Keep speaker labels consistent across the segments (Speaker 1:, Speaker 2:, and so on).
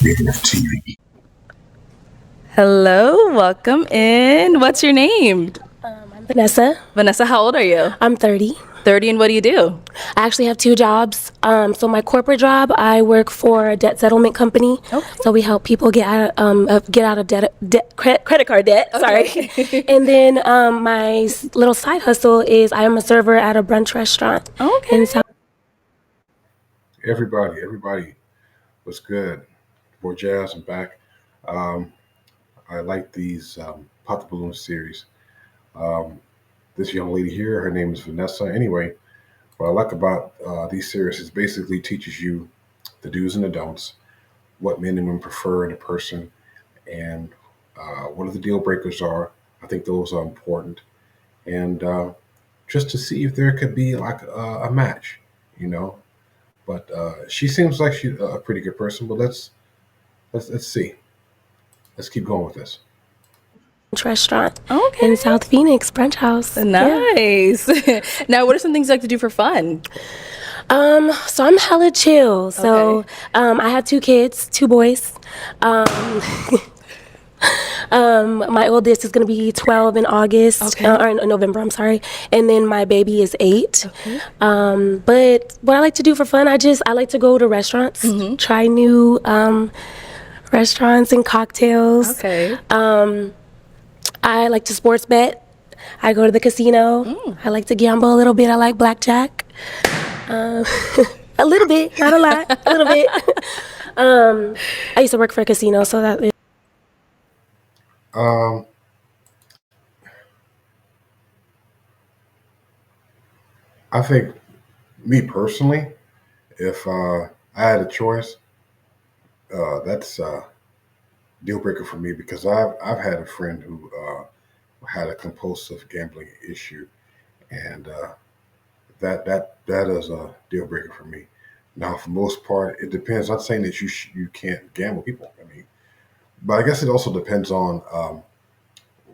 Speaker 1: TV.
Speaker 2: Hello, welcome in. What's your name?
Speaker 3: I'm Vanessa.
Speaker 2: Vanessa, how old are you?
Speaker 3: I'm 30.
Speaker 2: 30, and what do you do?
Speaker 3: I actually have two jobs. So my corporate job, I work for a debt settlement company.
Speaker 2: Okay.
Speaker 3: So we help people get out of credit card debt.
Speaker 2: Okay.
Speaker 3: Sorry. And then my little side hustle is I am a server at a brunch restaurant.
Speaker 2: Okay.
Speaker 3: In South.
Speaker 1: Everybody was good. For Jazz, I'm back. I like these Pop the Balloon series. This young lady here, her name is Vanessa. Anyway, what I like about these series is basically teaches you the do's and the don'ts, what men and women prefer in a person, and what are the deal breakers are. I think those are important, and just to see if there could be like a match, you know. But she seems like she's a pretty good person. But let's see. Let's keep going with this.
Speaker 3: Brunch restaurant
Speaker 2: Okay.
Speaker 3: in South Phoenix, Brunch House. Yeah.
Speaker 2: Nice. Now, what are some things you like to do for fun?
Speaker 3: So I'm hella chill. So I have two kids, two boys. My oldest is going to be 12 in August, or in November, I'm sorry. And then my baby is 8.
Speaker 2: Okay.
Speaker 3: But what I like to do for fun, I like to go to restaurants, try new restaurants and cocktails.
Speaker 2: Okay.
Speaker 3: I like to sports bet. I go to the casino. I like to gamble a little bit. I like blackjack. A little bit, not a lot, a little bit. I used to work for a casino, so that is.
Speaker 1: Um, I think me personally, if I had a choice, that's a deal breaker for me because I've had a friend who had a compulsive gambling issue, and that is a deal breaker for me. Now, for most part, it depends. I'm not saying that you can't gamble people. I mean, but I guess it also depends on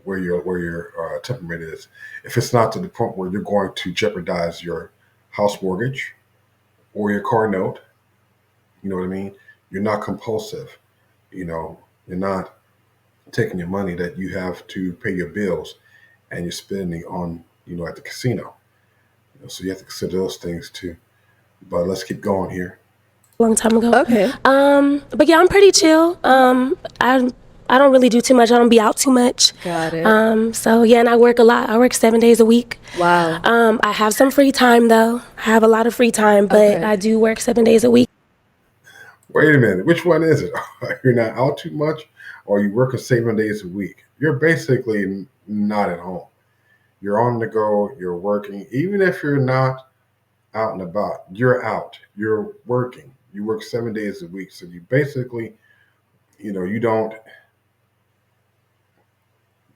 Speaker 1: where your temperament is. If it's not to the point where you're going to jeopardize your house mortgage or your car note, you know what I mean? You're not compulsive. You know, you're not taking your money that you have to pay your bills and you're spending on, at the casino. So you have to consider those things too. But let's keep going here.
Speaker 3: Long time ago.
Speaker 2: Okay.
Speaker 3: But yeah, I'm pretty chill. I don't really do too much. I don't be out too much.
Speaker 2: Got it.
Speaker 3: So yeah, and I work a lot. I work 7 days a week.
Speaker 2: Wow.
Speaker 3: I have some free time though. I have a lot of free time, but
Speaker 2: Okay.
Speaker 3: I do work 7 days a week.
Speaker 1: Wait a minute. Which one is it? You're not out too much or you work 7 days a week? You're basically not at home. You're on the go. You're working. Even if you're not out and about, you're out. You're working. You work 7 days a week. So you basically, you don't,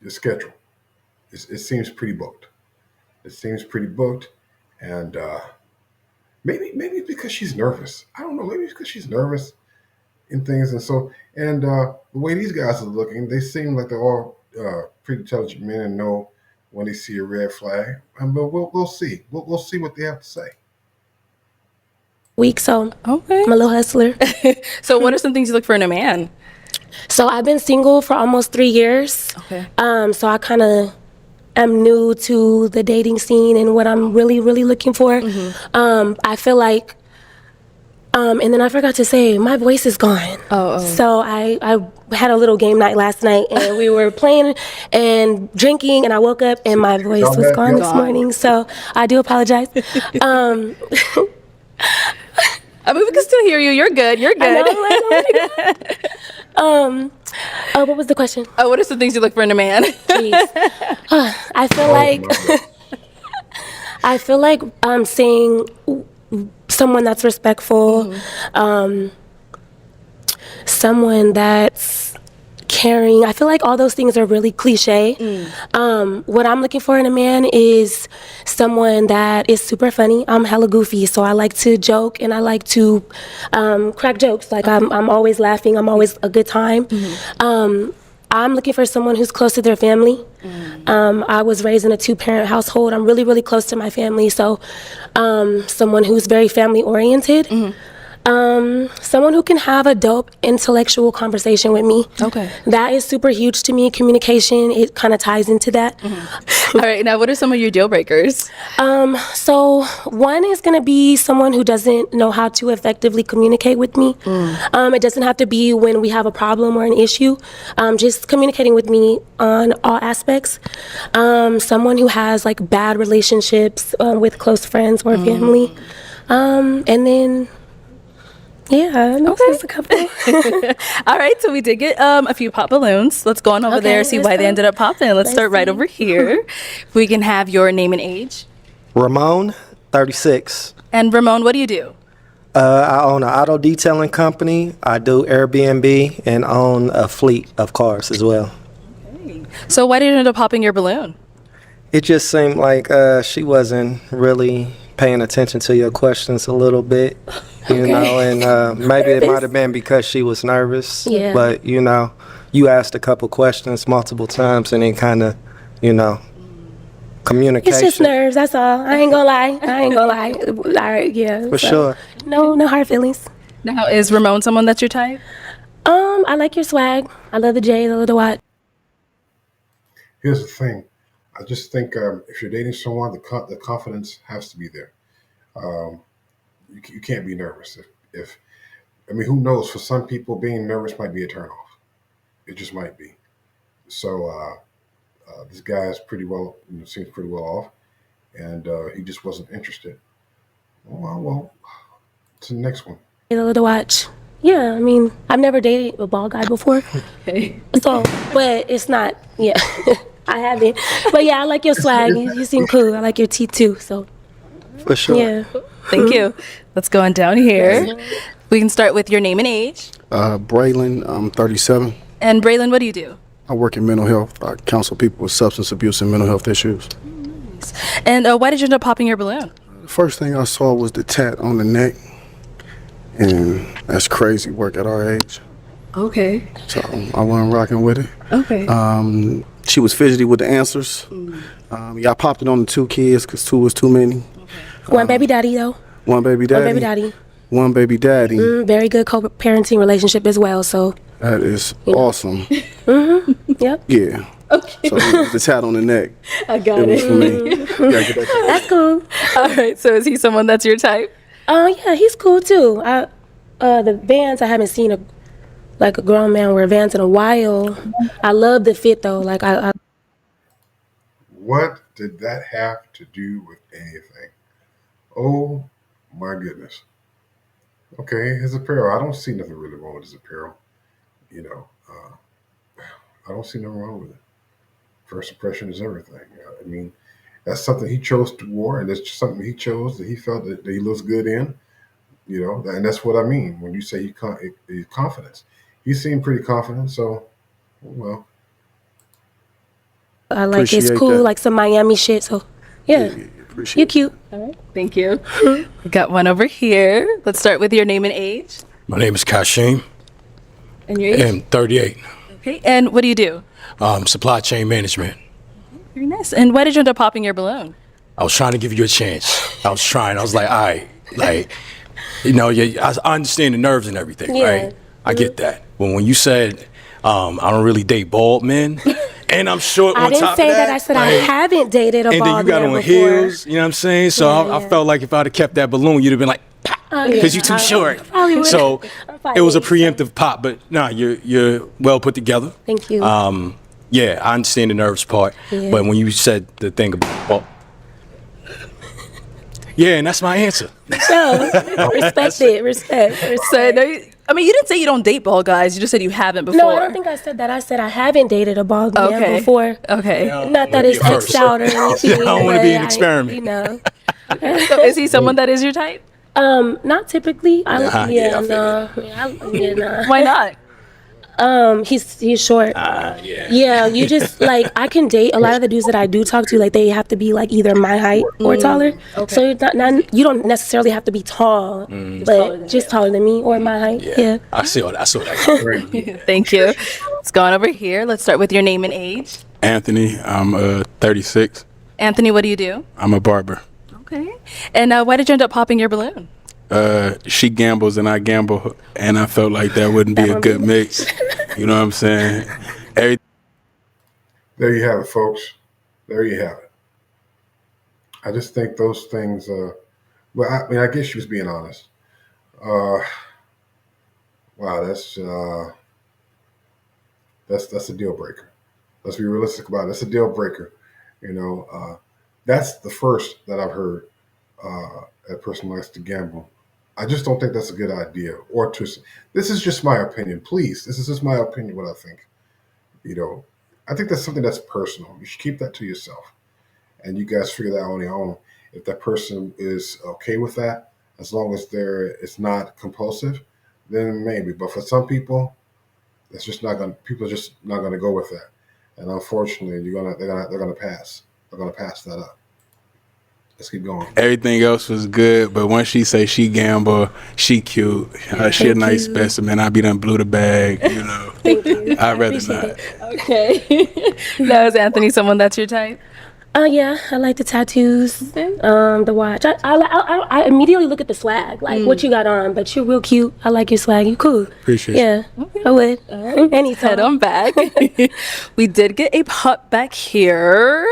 Speaker 1: your schedule. It seems pretty booked. It seems pretty booked. And maybe it's because she's nervous. I don't know. Maybe it's because she's nervous and things. And the way these guys are looking, they seem like they're all pretty intelligent men and know when they see a red flag. But we'll see. We'll see what they have to say.
Speaker 3: Week, so
Speaker 2: Okay.
Speaker 3: I'm a little hustler.
Speaker 2: So, what are some things you look for in a man?
Speaker 3: So I've been single for almost 3 years.
Speaker 2: Okay.
Speaker 3: So I kind of am new to the dating scene and what I'm really, really looking for. I feel like, and then I forgot to say, my voice is gone.
Speaker 2: Oh.
Speaker 3: So I had a little game night last night and we were playing and drinking and I woke up and my voice was gone this morning. So I do apologize.
Speaker 2: I mean, we can still hear you. You're good. You're good.
Speaker 3: I know. What was the question?
Speaker 2: What are some things you look for in a man?
Speaker 3: Jeez. I feel like
Speaker 1: my God.
Speaker 3: I feel like seeing someone that's respectful, someone that's caring. I feel like all those things are really cliche. What I'm looking for in a man is someone that is super funny. I'm hella goofy, so I like to joke and I like to crack jokes. Like I'm always laughing. I'm always a good time. I'm looking for someone who's close to their family. I was raised in a 2-parent household. I'm really, really close to my family. So someone who's very family oriented. Someone who can have a dope intellectual conversation with me.
Speaker 2: Okay.
Speaker 3: That is super huge to me. Communication, it kind of ties into that.
Speaker 2: All right. Now, what are some of your deal breakers?
Speaker 3: So one is going to be someone who doesn't know how to effectively communicate with me. It doesn't have to be when we have a problem or an issue. Just communicating with me on all aspects. Someone who has like bad relationships with close friends or family. And then, yeah, there's a couple.
Speaker 2: All right. So we did get a few pop balloons. Let's go on over there, see
Speaker 3: let's
Speaker 2: why they
Speaker 3: go.
Speaker 2: ended up popping. Let's start right
Speaker 3: see.
Speaker 2: over here. If we can have your name and age.
Speaker 4: Ramon, 36.
Speaker 2: And Ramon, what do you do?
Speaker 4: I own an auto detailing company. I do Airbnb and own a fleet of cars as well.
Speaker 2: So why did you end up popping your balloon?
Speaker 4: It just seemed like she wasn't really paying attention to your questions a little bit, you know, and maybe it might have been because she was nervous.
Speaker 3: Yeah.
Speaker 4: But, you know, you asked a couple questions multiple times and it kind of, you know, communication.
Speaker 3: It's just nerves, that's all. I ain't gonna lie. All right, yeah.
Speaker 4: For sure.
Speaker 3: No hard feelings.
Speaker 2: Now, is Ramon someone that's your type?
Speaker 3: I like your swag. I love the J's, I love the watch.
Speaker 1: Here's the thing. I just think if you're dating someone, the confidence has to be there. You can't be nervous. If I mean, who knows? For some people, being nervous might be a turnoff. It just might be. So this guy is pretty well, seems pretty well off, and he just wasn't interested. Well, to the next one.
Speaker 3: I love the watch. Yeah, I mean, I've never dated a bald guy before.
Speaker 2: Okay.
Speaker 3: So, but it's not, yeah, I haven't. But yeah, I like your swag. You seem cool. I like your teeth too. So,
Speaker 4: For sure.
Speaker 3: yeah.
Speaker 2: Thank you. Let's go on down here. We can start with your name and age.
Speaker 5: Braylon, I'm 37.
Speaker 2: And Braylon, what do you do?
Speaker 5: I work in mental health. I counsel people with substance abuse and mental health issues.
Speaker 2: And why did you end up popping your balloon?
Speaker 5: The first thing I saw was the tat on the neck, and that's crazy work at our age.
Speaker 2: Okay.
Speaker 5: So I wasn't rocking with it.
Speaker 2: Okay.
Speaker 5: She was fidgety with the answers. Yeah, I popped it on the 2 kids because 2 was too many.
Speaker 3: One baby daddy, though.
Speaker 5: One baby daddy.
Speaker 3: One baby daddy.
Speaker 5: One baby daddy.
Speaker 3: Very good co-parenting relationship as well. So,
Speaker 5: That is awesome.
Speaker 3: yep.
Speaker 5: Yeah.
Speaker 2: Okay.
Speaker 5: So the tat on the neck,
Speaker 2: I got
Speaker 5: it was for me. Yeah, get that.
Speaker 3: That's cool.
Speaker 2: All right. So is he someone that's your type?
Speaker 3: Yeah, he's cool too. The Vans, I haven't seen a grown man wear Vans in a while. I love the fit though. Like I
Speaker 1: What did that have to do with anything? Oh my goodness. Okay, his apparel. I don't see nothing really wrong with his apparel. You know, I don't see nothing wrong with it. First impression is everything. I mean, that's something he chose to wear, and it's just something he chose that he felt that he looks good in. You know, and that's what I mean when you say confidence. He seemed pretty confident, so well.
Speaker 3: I like it's
Speaker 5: Appreciate
Speaker 3: cool,
Speaker 5: that.
Speaker 3: like some Miami shit. So yeah,
Speaker 5: Appreciate
Speaker 3: you're cute.
Speaker 2: All right. Thank you. We got one over here. Let's start with your name and age.
Speaker 6: My name is Kashim.
Speaker 2: And your age?
Speaker 6: I'm 38.
Speaker 2: Okay. And what do you do?
Speaker 6: Supply chain management.
Speaker 2: Very nice. And why did you end up popping your balloon?
Speaker 6: I was trying to give you a chance. I was like, all right, like, you know, yeah, I understand the nerves and everything,
Speaker 3: Yeah.
Speaker 6: right? I get that. But when you said, I don't really date bald men, and I'm short
Speaker 3: I
Speaker 6: on
Speaker 3: didn't
Speaker 6: top
Speaker 3: say
Speaker 6: of
Speaker 3: that. I said I
Speaker 6: like,
Speaker 3: haven't dated a
Speaker 6: and then
Speaker 3: bald
Speaker 6: you got
Speaker 3: man
Speaker 6: on
Speaker 3: before.
Speaker 6: heels, you know what I'm saying? So I
Speaker 3: Yeah.
Speaker 6: felt like if I'd have kept that balloon, you'd have been like, because you're too short.
Speaker 3: probably would've.
Speaker 6: So
Speaker 3: I probably
Speaker 6: it was a
Speaker 3: would've.
Speaker 6: preemptive pop, but nah, you're well put together.
Speaker 3: Thank you.
Speaker 6: Yeah, I understand the nerves part,
Speaker 3: Yeah.
Speaker 6: but when you said the thing about, well, yeah, and that's my answer.
Speaker 3: So respect it. Respect.
Speaker 2: So no, I mean, you didn't say you don't date bald guys. You just said you haven't before.
Speaker 3: No, I don't think I said that. I said I haven't dated a bald man
Speaker 2: Okay.
Speaker 3: before.
Speaker 2: Okay.
Speaker 3: Not that
Speaker 6: be
Speaker 3: it's
Speaker 6: a first.
Speaker 3: X'd out or anything.
Speaker 6: I don't wanna
Speaker 3: but
Speaker 6: be an experiment.
Speaker 3: You know,
Speaker 2: So is he someone that is your type?
Speaker 3: not typically.
Speaker 6: Yeah, I
Speaker 3: Nah.
Speaker 2: Why not?
Speaker 3: He's short. Yeah, you just like I can date a lot of the dudes that I do talk to. Like they have to be like either my height or taller. So you're not you don't necessarily have to be tall, but just taller than me or my height. Yeah.
Speaker 6: I saw that.
Speaker 2: Thank you. Let's go on over here. Let's start with your name and age.
Speaker 5: Anthony, I'm 36.
Speaker 2: Anthony, what do you do?
Speaker 5: I'm a barber.
Speaker 2: Okay. And why did you end up popping your balloon?
Speaker 6: She gambles and I gamble, and I felt like that wouldn't be a good mix. You know what I'm saying?
Speaker 1: There you have it, folks. There you have it. I just think those things. Well, I mean, I guess she was being honest. Wow, that's a deal breaker. Let's be realistic about it. That's a deal breaker. That's the first that I've heard. A person likes to gamble. I just don't think that's a good idea. This is just my opinion. Please, this is just my opinion. What I think. I think that's something that's personal. You should keep that to yourself, and you guys figure that out on your own. If that person is okay with that, as long as it's not compulsive, then maybe. But for some people, it's just not going. People are just not going to go with that, and unfortunately, they're gonna pass. They're gonna pass that up. Let's keep going.
Speaker 6: Everything else was good, but once she say she gamble, she cute. She a nice specimen. I be done blew the bag.
Speaker 3: Thank you.
Speaker 6: I'd rather not.
Speaker 2: Okay. Now, is Anthony someone that's your type?
Speaker 3: Yeah, I like the tattoos, the watch. I immediately look at the swag, like what you got on. But you're real cute. I like your swag. You cool.
Speaker 6: Appreciate
Speaker 3: it. Yeah, I would. Anytime.
Speaker 2: Head on back. We did get a pup back here.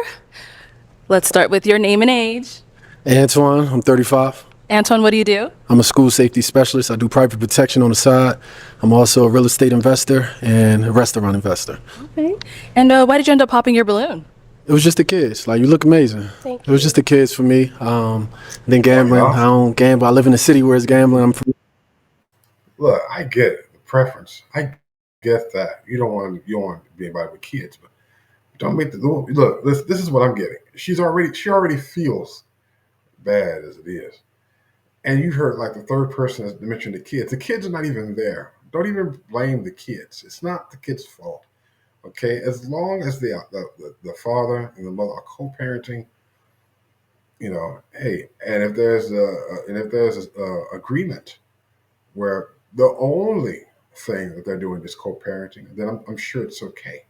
Speaker 2: Let's start with your name and age.
Speaker 7: Antoine, I'm 35.
Speaker 2: Antoine, what do you do?
Speaker 7: I'm a school safety specialist. I do private protection on the side. I'm also a real estate investor and a restaurant investor.
Speaker 2: Okay. And why did you end up popping your balloon?
Speaker 7: It was just the kids. Like, you look amazing.
Speaker 3: Thank
Speaker 7: It was just the kids for me. Then gambling. I don't gamble. I live in a city where it's gambling.
Speaker 1: Look, I get it, the preference. I get that. You don't want to be anybody with kids, but don't make look. This is what I'm getting. She already feels bad as it is, and you heard like the third person has mentioned the kids. The kids are not even there. Don't even blame the kids. It's not the kids' fault. Okay, as long as the father and the mother are co-parenting, hey, and if there's a agreement where the only thing that they're doing is co-parenting, then I'm sure it's okay.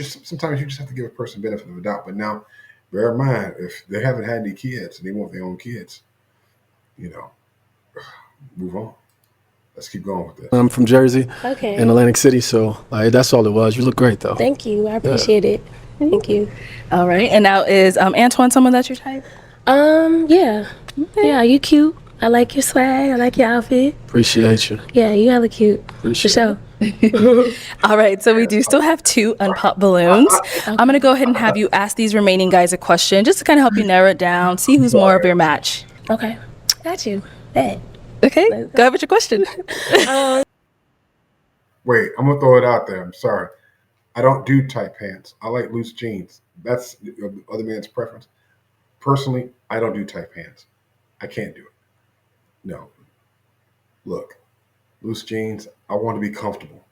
Speaker 1: Sometimes you just have to give a person benefit of the doubt. But now, bear in mind, if they haven't had any kids and they want their own kids, move on. Let's keep going with this.
Speaker 7: I'm from Jersey, in Atlantic City, so that's all it was. You look great, though.
Speaker 3: Thank you. I appreciate it. Thank you.
Speaker 2: All right. And now, is Antoine someone that's your type?
Speaker 3: Yeah. Okay. Yeah, you cute. I like your swag. I like your outfit.
Speaker 7: Appreciate you.
Speaker 3: Yeah, you hella cute.
Speaker 7: Appreciate
Speaker 3: For sure.
Speaker 2: All right, so we do still have 2 unpopped balloons. I'm going to go ahead and have you ask these remaining guys a question just to kind of help you narrow it down, see who's more of your match.
Speaker 3: Okay. Got you. Bet.
Speaker 2: Okay, go ahead with your question.
Speaker 1: Wait, I'm gonna throw it out there. I'm sorry. I don't do tight pants. I like loose jeans. That's the other man's preference. Personally, I don't do tight pants. I can't do it. No. Look, loose jeans. I want to be comfortable.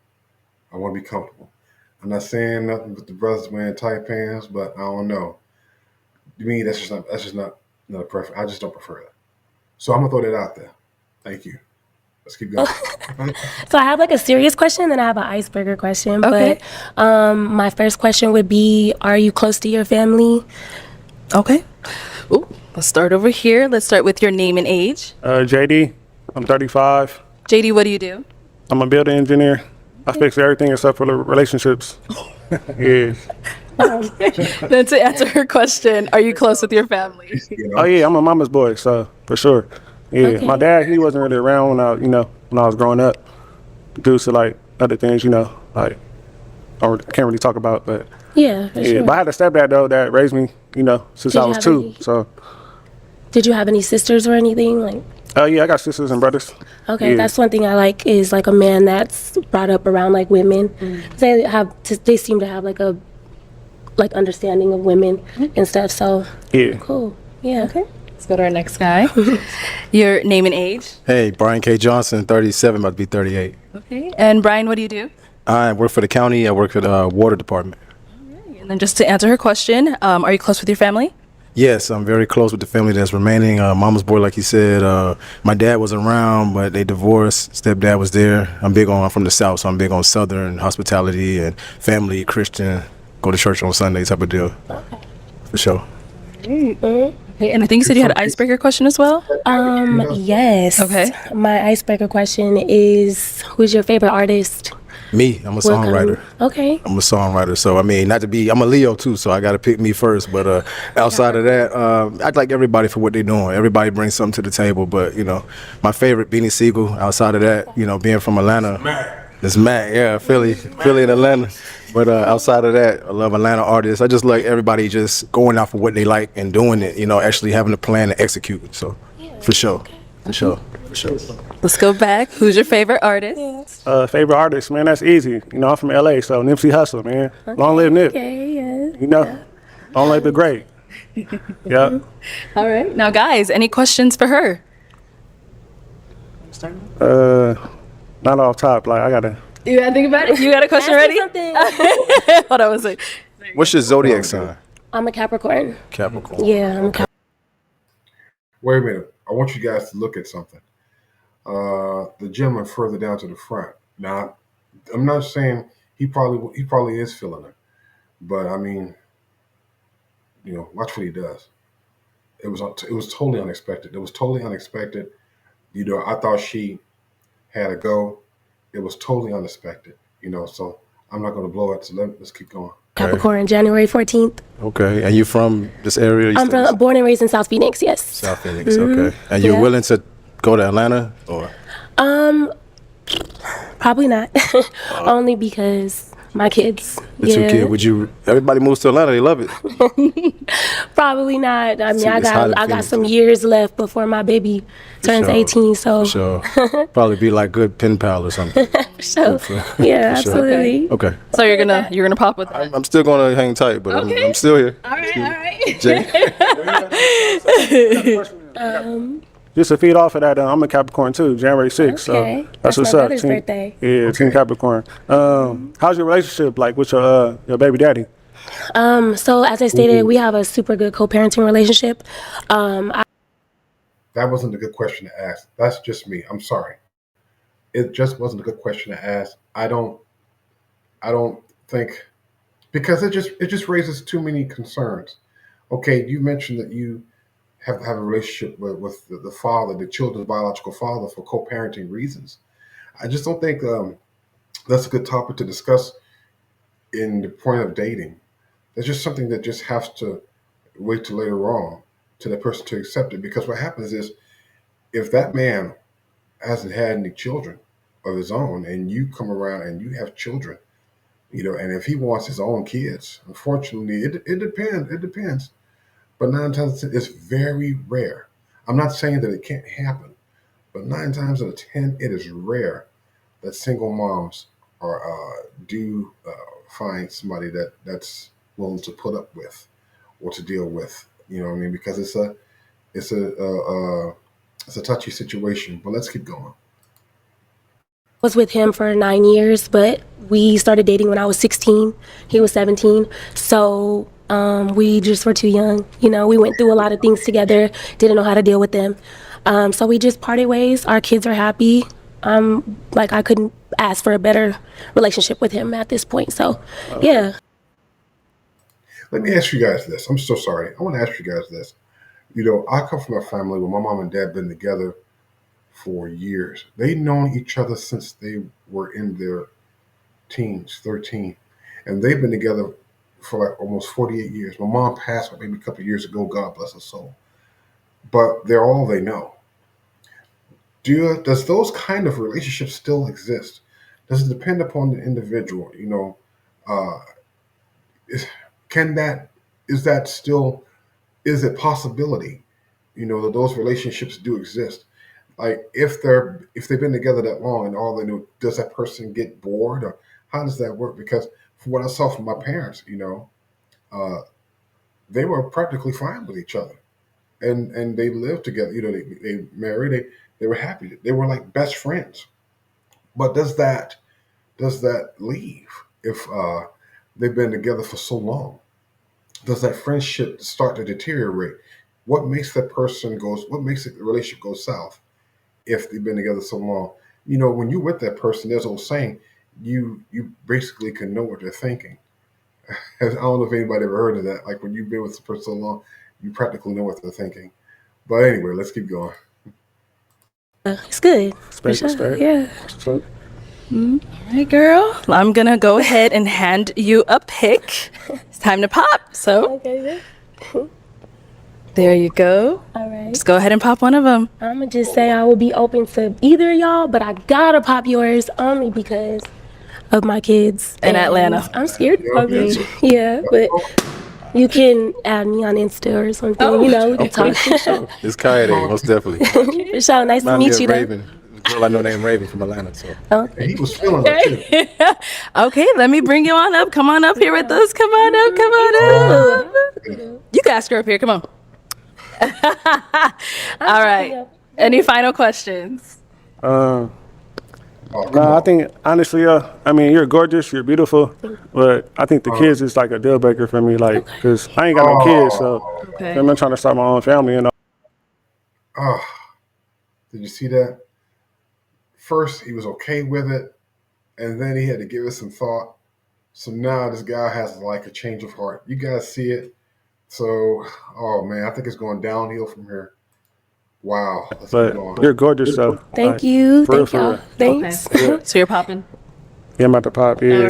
Speaker 1: I'm not saying nothing with the brothers wearing tight pants, but I don't know. To me, that's just not a preference. I just don't prefer that. So I'm gonna throw that out there. Thank you. Let's keep going.
Speaker 3: So I have like a serious question and I have an icebreaker question.
Speaker 2: Okay.
Speaker 3: But my first question would be, are you close to your family?
Speaker 2: Okay. Ooh, let's start over here. Let's start with your name and age.
Speaker 8: JD, I'm 35.
Speaker 2: JD, what do you do?
Speaker 8: I'm a building engineer. I fix everything except for the relationships. Yes.
Speaker 2: Then to answer her question, are you close with your family?
Speaker 8: Oh yeah, I'm a mama's boy, so for sure. Yeah,
Speaker 3: Okay.
Speaker 8: my dad, he wasn't really around when I was growing up, due to like other things, like I can't really talk about, but
Speaker 3: Yeah, for sure.
Speaker 8: But I had a stepdad though that raised me, since
Speaker 3: Did
Speaker 8: I
Speaker 3: you
Speaker 8: was
Speaker 3: have
Speaker 8: 2.
Speaker 3: any-
Speaker 8: So,
Speaker 3: Did you have any sisters or anything? Like,
Speaker 8: yeah, I got sisters and brothers.
Speaker 3: okay,
Speaker 8: Yeah.
Speaker 3: that's one thing I like is like a man that's brought up around like women. They seem to have like a understanding of women and stuff. So
Speaker 8: Yeah.
Speaker 3: cool. Yeah. Okay.
Speaker 2: Let's go to our next guy. Your name and age.
Speaker 9: Hey, Brian K. Johnson, 37, about to be 38.
Speaker 2: Okay. And Brian, what do you do?
Speaker 9: I work for the county. I work for the water department.
Speaker 2: And then just to answer her question, are you close with your family?
Speaker 9: Yes, I'm very close with the family that's remaining. Mama's boy, like you said. My dad was around, but they divorced. Stepdad was there. I'm from the South, so I'm big on Southern hospitality and family, Christian, go to church on Sunday type of deal.
Speaker 3: Okay.
Speaker 9: For sure.
Speaker 2: Okay, and I think you said you had an icebreaker question as well.
Speaker 3: Yes.
Speaker 2: Okay.
Speaker 3: My icebreaker question is, who's your favorite artist?
Speaker 9: Me, I'm a
Speaker 3: Will come-
Speaker 9: songwriter.
Speaker 3: Okay.
Speaker 9: I'm a songwriter, so I mean, not to be, I'm a Leo too, so I got to pick me first. But outside of that, I'd like everybody for what they're doing. Everybody brings something to the table. But you know, my favorite, Beanie Siegel. Outside of that, you know, being from Atlanta, it's Matt. Yeah, Philly and Atlanta. But outside of that, I love Atlanta artists. I just like everybody just going out for what they like and doing it. You know, actually having a plan to execute. So, for sure, for sure, for sure.
Speaker 2: Let's go back. Who's your favorite artist?
Speaker 8: Favorite artist, man, that's easy. You know, I'm from LA, so Nipsey Hussle, man. Long live Nip.
Speaker 3: Okay, yes.
Speaker 8: You know, long live the great. Yeah.
Speaker 2: All right. Now, guys, any questions for her?
Speaker 8: Not off top. Like I gotta.
Speaker 2: You gotta think about it. You got a question ready?
Speaker 3: Something.
Speaker 2: Hold on one second.
Speaker 9: What's your zodiac sign?
Speaker 3: I'm a Capricorn.
Speaker 9: Capricorn.
Speaker 3: Yeah, I'm a Capricorn.
Speaker 1: Wait a minute. I want you guys to look at something. The gentleman further down to the front. Now, I'm not saying he probably is feeling it, but I mean, you know, watch what he does. It was totally unexpected. It was totally unexpected. You know, I thought she had a go. It was totally unexpected. You know, so I'm not going to blow it. So let's keep going.
Speaker 3: Capricorn, January 14th.
Speaker 9: Okay, and you from this area? You
Speaker 3: I'm born and raised in South Phoenix, yes.
Speaker 9: South Phoenix. Okay, and you're willing to go to Atlanta or?
Speaker 3: Probably not. Only because my kids.
Speaker 9: The two kids. Would you? Everybody moves to Atlanta. They love it.
Speaker 3: Probably not. I mean,
Speaker 9: See,
Speaker 3: I
Speaker 9: it's hot in
Speaker 3: got
Speaker 9: Phoenix.
Speaker 3: some years left before my baby turns
Speaker 9: sure.
Speaker 3: 18. So
Speaker 9: Sure. Probably be like good pen pal or something.
Speaker 3: So yeah,
Speaker 9: For sure.
Speaker 3: absolutely.
Speaker 9: Okay.
Speaker 2: So you're gonna pop with that.
Speaker 9: I'm still gonna hang tight, but I'm still here.
Speaker 2: All right.
Speaker 9: Jay.
Speaker 8: Just to feed off of that, I'm a Capricorn too, January 6th.
Speaker 3: Okay.
Speaker 8: So
Speaker 3: That's
Speaker 8: what's
Speaker 3: my
Speaker 8: up.
Speaker 3: brother's
Speaker 8: Team-
Speaker 3: birthday.
Speaker 8: Yeah, Team Capricorn. How's your relationship like with your baby daddy?
Speaker 3: So as I stated, we have a super good co-parenting relationship.
Speaker 1: That wasn't a good question to ask. That's just me. I'm sorry. It just wasn't a good question to ask. I don't think, because it just raises too many concerns. Okay, you mentioned that you have a relationship with the father, the children's biological father, for co-parenting reasons. I just don't think that's a good topic to discuss in the point of dating. It's just something that just has to wait till later on to the person to accept it. Because what happens is, if that man hasn't had any children of his own and you come around and you have children, you know, and if he wants his own kids, unfortunately, it depends. It depends. But 9 times out of 10, it's very rare. I'm not saying that it can't happen, but 9 times out of 10, it is rare that single moms do find somebody that's willing to put up with or to deal with. You know what I mean? Because it's a touchy situation. But let's keep going.
Speaker 3: Was with him for 9 years, but we started dating when I was 16. He was 17. So we just were too young. You know, we went through a lot of things together, didn't know how to deal with them. So we just parted ways. Our kids are happy. Like, I couldn't ask for a better relationship with him at this point. So, yeah.
Speaker 1: Let me ask you guys this. I'm so sorry. I want to ask you guys this. You know, I come from a family where my mom and dad been together for years. They've known each other since they were in their teens, 13. And they've been together for like almost 48 years. My mom passed maybe a couple of years ago, God bless her soul. But they're all they know. Does those kind of relationships still exist? Does it depend upon the individual? You know, is it possibility? You know, that those relationships do exist. Like, if they've been together that long and all they know, does that person get bored, or how does that work? Because from what I saw from my parents, you know, they were practically fine with each other, and they lived together. You know, they married. They were happy. They were like best friends. But does that leave if they've been together for so long? Does that friendship start to deteriorate? What makes the relationship go south if they've been together so long? You know, when you're with that person, there's an old saying, you basically can know what they're thinking. I don't know if anybody ever heard of that. Like, when you've been with the person so long, you practically know what they're thinking. But anyway, let's keep going.
Speaker 3: It's good. For
Speaker 8: Respect,
Speaker 3: sure.
Speaker 8: respect.
Speaker 3: Yeah.
Speaker 8: So,
Speaker 2: All right, girl. I'm gonna go ahead and hand you a pick. It's time to pop. So
Speaker 3: Okay.
Speaker 2: there you go.
Speaker 3: All right.
Speaker 2: Just go ahead and pop one of them.
Speaker 3: I'm gonna just say I will be open to either of y'all, but I gotta pop yours only because of my kids
Speaker 2: In Atlanta.
Speaker 3: I'm scared to pop it. Yeah, but you can add me on Insta or something. You know, we can talk.
Speaker 9: It's Kaede, most definitely.
Speaker 3: For sure. Nice to
Speaker 9: Remind me
Speaker 3: meet
Speaker 9: of
Speaker 3: you, though.
Speaker 9: Raven. A girl I know named Raven from Atlanta. So
Speaker 1: And he was feeling it too.
Speaker 2: Okay, let me bring you on up. Come on up here with us. Come on up. Come on up. You can ask her up here. Come on. All right. Any final questions?
Speaker 8: um,
Speaker 1: Oh, come
Speaker 8: nah, I
Speaker 1: on.
Speaker 8: think honestly, I mean, you're gorgeous, you're beautiful, but I think the kids is like a deal breaker for me, like, cause I ain't got no kids, so
Speaker 2: Okay.
Speaker 8: I'm not trying to start my own family, you know.
Speaker 1: Oh, did you see that? First, he was okay with it, and then he had to give it some thought. So now this guy has like a change of heart. You guys see it? So, oh man, I think it's going downhill from here. Wow, let's keep
Speaker 8: But
Speaker 1: going.
Speaker 8: you're gorgeous, though.
Speaker 3: Thank
Speaker 8: Like,
Speaker 3: you.
Speaker 8: For real,
Speaker 3: Thank
Speaker 8: for
Speaker 3: y'all.
Speaker 8: real.
Speaker 3: Thanks.
Speaker 2: So you're popping.
Speaker 8: Yeah, I'm at the pop. Yeah.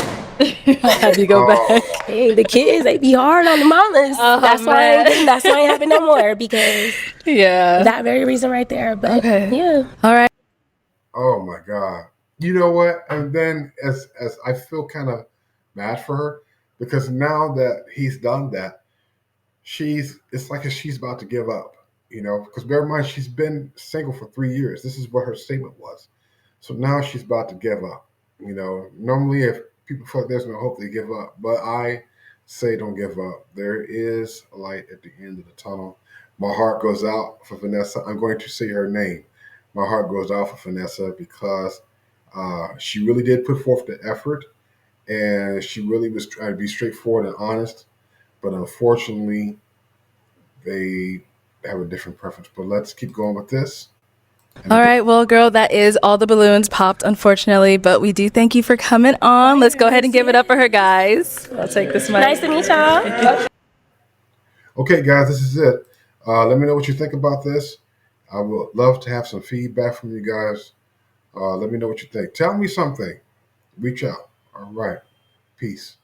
Speaker 2: Have you go back.
Speaker 3: Hey, the kids, they be hard on the mamas. That's why I ain't getting, that's why I ain't having no more because
Speaker 2: Yeah.
Speaker 3: that very reason right there. But
Speaker 2: Okay.
Speaker 3: yeah.
Speaker 2: All right.
Speaker 1: Oh my God. You know what? And then as I feel kind of mad for her because now that he's done that, it's like she's about to give up, because bear in mind she's been single for 3 years. This is what her statement was. So now she's about to give up. Normally if people feel like there's no hope, they give up. But I say don't give up. There is a light at the end of the tunnel. My heart goes out for Vanessa. I'm going to say her name. My heart goes out for Vanessa because she really did put forth the effort and she really was trying to be straightforward and honest. But unfortunately, they have a different preference. But let's keep going with this.
Speaker 2: All right. Well, girl, that is all the balloons popped, unfortunately. But we do thank you for coming on. Let's go ahead and give it up for her, guys. I'll take this mic.
Speaker 3: Nice to meet y'all.
Speaker 1: Okay, guys, this is it. Let me know what you think about this. I would love to have some feedback from you guys. Let me know what you think. Tell me something. Reach out. All right. Peace.